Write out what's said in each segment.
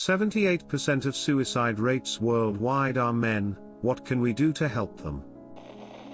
78% of suicide rates worldwide are men. What can we do to help them?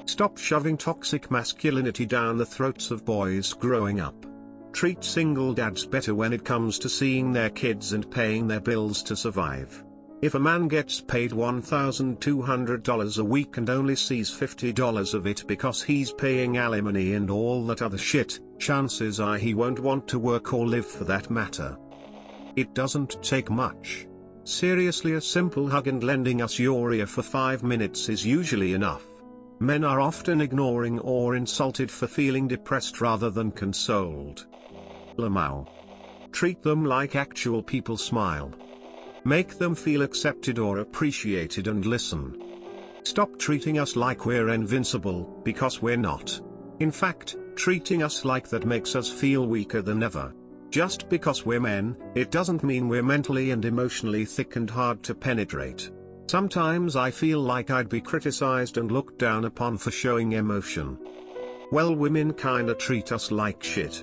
Stop shoving toxic masculinity down the throats of boys growing up. Treat single dads better when it comes to seeing their kids and paying their bills to survive. If a man gets paid $1,200 a week and only sees $50 of it because he's paying alimony and all that other shit, chances are he won't want to work or live for that matter. It doesn't take much. Seriously, a simple hug and lending us your ear for 5 minutes is usually enough. Men are often ignoring or insulted for feeling depressed rather than consoled. Lamau. Treat them like actual people. Smile. Make them feel accepted or appreciated and listen. Stop treating us like we're invincible, because we're not. In fact, treating us like that makes us feel weaker than ever. Just because we're men, it doesn't mean we're mentally and emotionally thick and hard to penetrate. Sometimes I feel like I'd be criticized and looked down upon for showing emotion. Well, women kinda treat us like shit.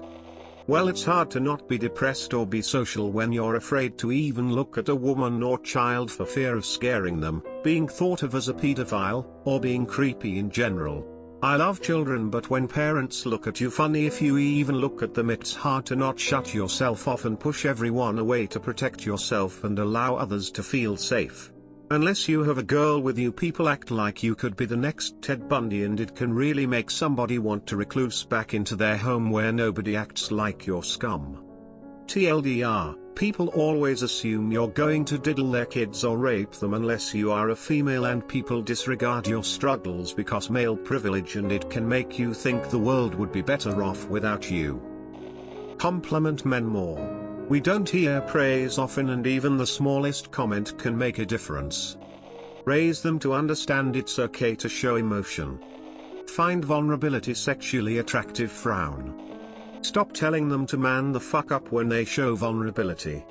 Well, it's hard to not be depressed or be social when you're afraid to even look at a woman or child for fear of scaring them, being thought of as a pedophile, or being creepy in general. I love children, but when parents look at you funny if you even look at them, it's hard to not shut yourself off and push everyone away to protect yourself and allow others to feel safe. Unless you have a girl with you, people act like you could be the next Ted Bundy, and it can really make somebody want to recluse back into their home where nobody acts like your scum. TLDR, people always assume you're going to diddle their kids or rape them unless you are a female, and people disregard your struggles because male privilege, and it can make you think the world would be better off without you. Compliment men more. We don't hear praise often, and even the smallest comment can make a difference. Raise them to understand it's okay to show emotion. Find vulnerability sexually attractive. Frown. Stop telling them to man the fuck up when they show vulnerability.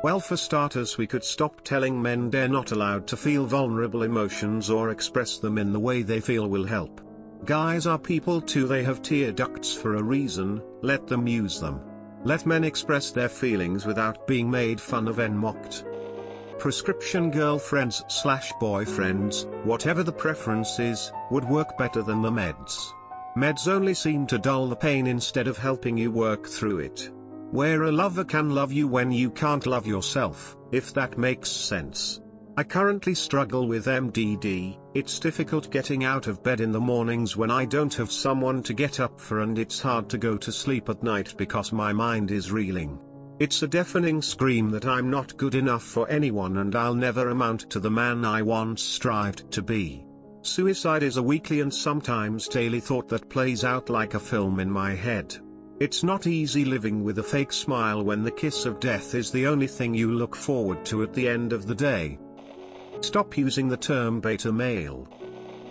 Well, for starters, we could stop telling men they're not allowed to feel vulnerable emotions or express them in the way they feel will help. Guys are people too, they have tear ducts for a reason, let them use them. Let men express their feelings without being made fun of and mocked. Prescription girlfriends/boyfriends, whatever the preference is, would work better than the meds. Meds only seem to dull the pain instead of helping you work through it. Where a lover can love you when you can't love yourself, if that makes sense. I currently struggle with MDD. It's difficult getting out of bed in the mornings when I don't have someone to get up for, and it's hard to go to sleep at night because my mind is reeling. It's a deafening scream that I'm not good enough for anyone and I'll never amount to the man I once strived to be. Suicide is a weekly and sometimes daily thought that plays out like a film in my head. It's not easy living with a fake smile when the kiss of death is the only thing you look forward to at the end of the day. Stop using the term beta male.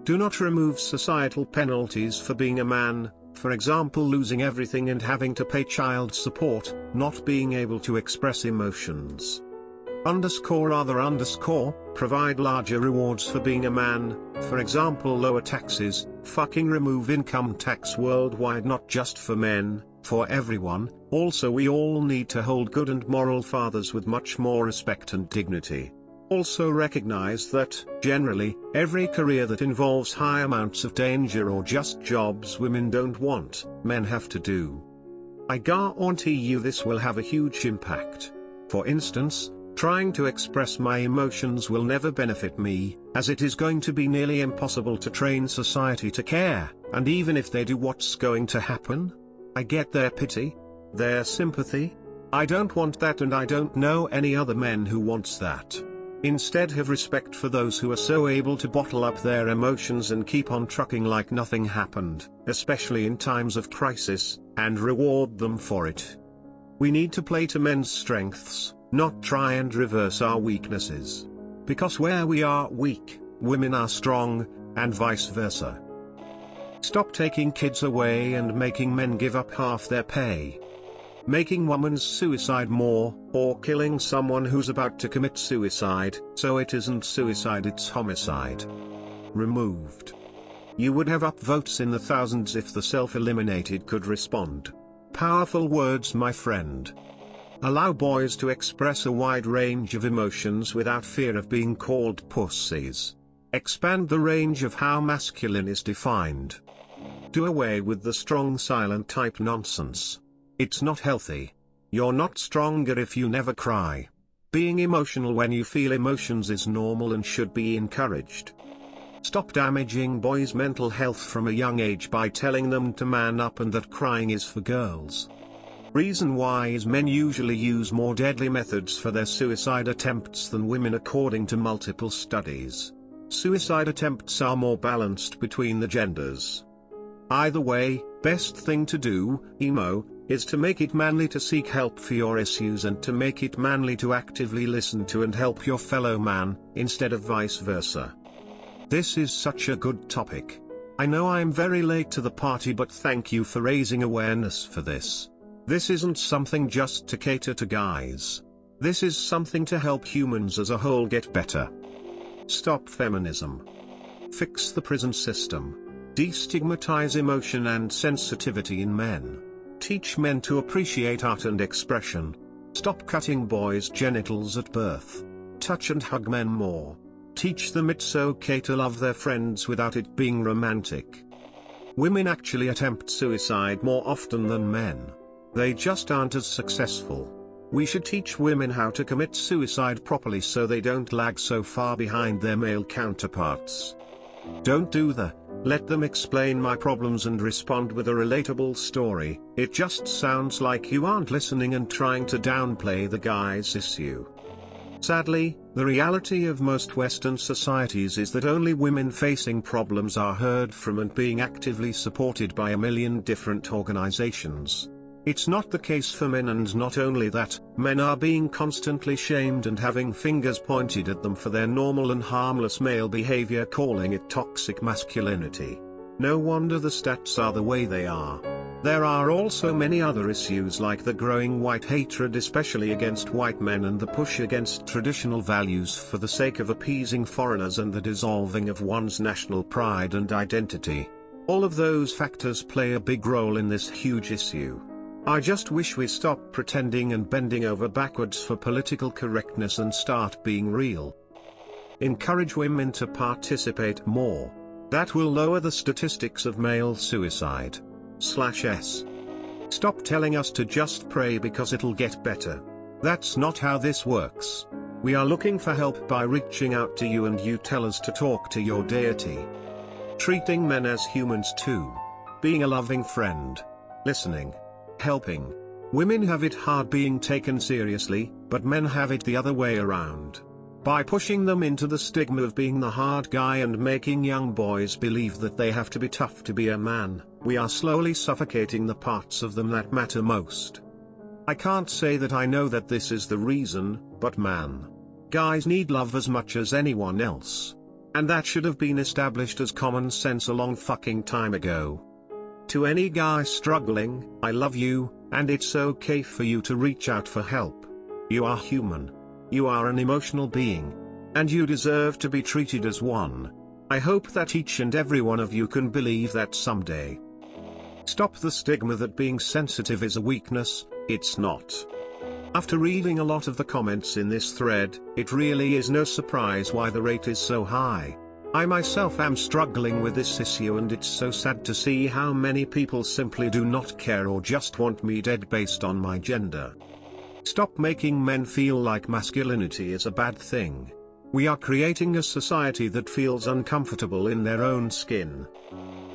Do not remove societal penalties for being a man, for example losing everything and having to pay child support, not being able to express emotions. Provide larger rewards for being a man, for example lower taxes, fucking remove income tax worldwide, not just for men, for everyone. Also, we all need to hold good and moral fathers with much more respect and dignity. Also recognize that, generally, every career that involves high amounts of danger or just jobs women don't want, men have to do. I guarantee you this will have a huge impact. For instance, trying to express my emotions will never benefit me, as it is going to be nearly impossible to train society to care, and even if they do, what's going to happen? I get their pity, their sympathy. I don't want that, and I don't know any other men who wants that. Instead, have respect for those who are so able to bottle up their emotions and keep on trucking like nothing happened, especially in times of crisis, and reward them for it. We need to play to men's strengths, not try and reverse our weaknesses. Because where we are weak, women are strong, and vice versa. Stop taking kids away and making men give up half their pay. Making women's suicide more, or killing someone who's about to commit suicide, so it isn't suicide, it's homicide. Removed. You would have upvotes in the thousands if the self-eliminated could respond. Powerful words, my friend. Allow boys to express a wide range of emotions without fear of being called pussies. Expand the range of how masculine is defined. Do away with the strong silent type nonsense. It's not healthy. You're not stronger if you never cry. Being emotional when you feel emotions is normal and should be encouraged. Stop damaging boys' mental health from a young age by telling them to man up and that crying is for girls. Reason why is men usually use more deadly methods for their suicide attempts than women according to multiple studies. Suicide attempts are more balanced between the genders. Either way, best thing to do, emo, is to make it manly to seek help for your issues and to make it manly to actively listen to and help your fellow man, instead of vice versa. This is such a good topic. I know I'm very late to the party, but thank you for raising awareness for this. This isn't something just to cater to guys. This is something to help humans as a whole get better. Stop feminism. Fix the prison system. Destigmatize emotion and sensitivity in men. Teach men to appreciate art and expression. Stop cutting boys' genitals at birth. Touch and hug men more. Teach them it's okay to love their friends without it being romantic. Women actually attempt suicide more often than men. They just aren't as successful. We should teach women how to commit suicide properly so they don't lag so far behind their male counterparts. Don't do the, let them explain my problems and respond with a relatable story. It just sounds like you aren't listening and trying to downplay the guy's issue. Sadly, the reality of most Western societies is that only women facing problems are heard from and being actively supported by a million different organizations. It's not the case for men, and not only that, men are being constantly shamed and having fingers pointed at them for their normal and harmless male behavior, calling it toxic masculinity. No wonder the stats are the way they are. There are also many other issues like the growing white hatred, especially against white men, and the push against traditional values for the sake of appeasing foreigners, and the dissolving of one's national pride and identity. All of those factors play a big role in this huge issue. I just wish we stop pretending and bending over backwards for political correctness and start being real. Encourage women to participate more. That will lower the statistics of male suicide. /s. Stop telling us to just pray because it'll get better. That's not how this works. We are looking for help by reaching out to you, and you tell us to talk to your deity. Treating men as humans too. Being a loving friend. Listening. Helping. Women have it hard being taken seriously, but men have it the other way around. By pushing them into the stigma of being the hard guy and making young boys believe that they have to be tough to be a man, we are slowly suffocating the parts of them that matter most. I can't say that I know that this is the reason, but man. Guys need love as much as anyone else. And that should have been established as common sense a long fucking time ago. To any guy struggling, I love you, and it's okay for you to reach out for help. You are human. You are an emotional being. And you deserve to be treated as one. I hope that each and every one of you can believe that someday. Stop the stigma that being sensitive is a weakness. It's not. After reading a lot of the comments in this thread, it really is no surprise why the rate is so high. I myself am struggling with this issue, and it's so sad to see how many people simply do not care or just want me dead based on my gender. Stop making men feel like masculinity is a bad thing. We are creating a society that feels uncomfortable in their own skin.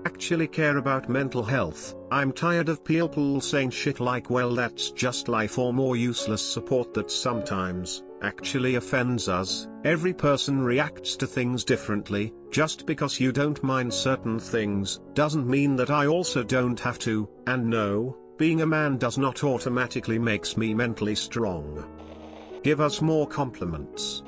Actually care about mental health. I'm tired of people saying shit like, well, that's just life, or more useless support that sometimes actually offends us. Every person reacts to things differently. Just because you don't mind certain things doesn't mean that I also don't have to. And no, being a man does not automatically makes me mentally strong. Give us more compliments.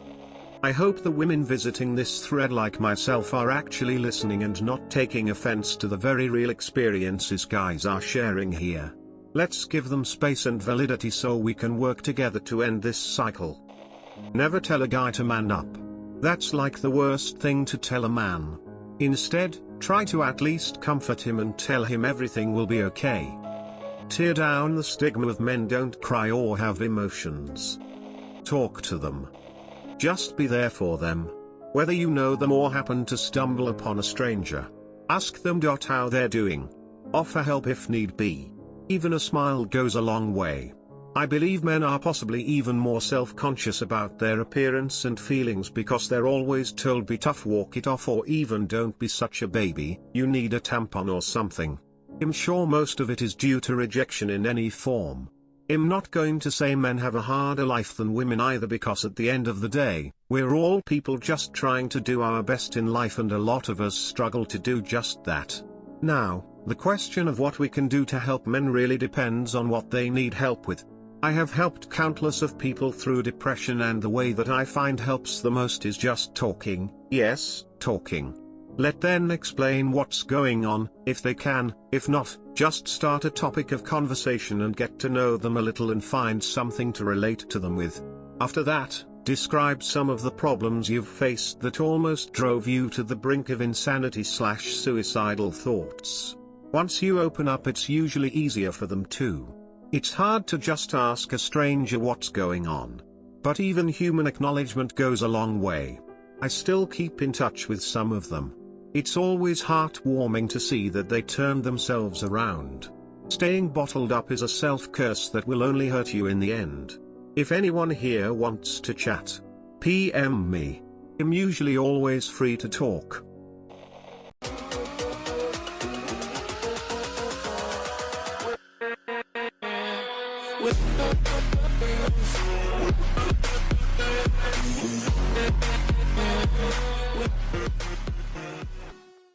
I hope the women visiting this thread like myself are actually listening and not taking offense to the very real experiences guys are sharing here. Let's give them space and validity so we can work together to end this cycle. Never tell a guy to man up. That's like the worst thing to tell a man. Instead, try to at least comfort him and tell him everything will be okay. Tear down the stigma of men don't cry or have emotions. Talk to them. Just be there for them. Whether you know them or happen to stumble upon a stranger. Ask them how they're doing. Offer help if need be. Even a smile goes a long way. I believe men are possibly even more self-conscious about their appearance and feelings because they're always told be tough, walk it off, or even don't be such a baby, you need a tampon or something. I'm sure most of it is due to rejection in any form. I'm not going to say men have a harder life than women either, because at the end of the day, we're all people just trying to do our best in life, and a lot of us struggle to do just that. Now, the question of what we can do to help men really depends on what they need help with. I have helped countless of people through depression, and the way that I find helps the most is just talking. Yes, talking. Let them explain what's going on, if they can. If not, just start a topic of conversation and get to know them a little and find something to relate to them with. After that, describe some of the problems you've faced that almost drove you to the brink of insanity/suicidal thoughts. Once you open up, it's usually easier for them too. It's hard to just ask a stranger what's going on. But even human acknowledgement goes a long way. I still keep in touch with some of them. It's always heartwarming to see that they turned themselves around. Staying bottled up is a self-curse that will only hurt you in the end. If anyone here wants to chat, PM me. I'm usually always free to talk. With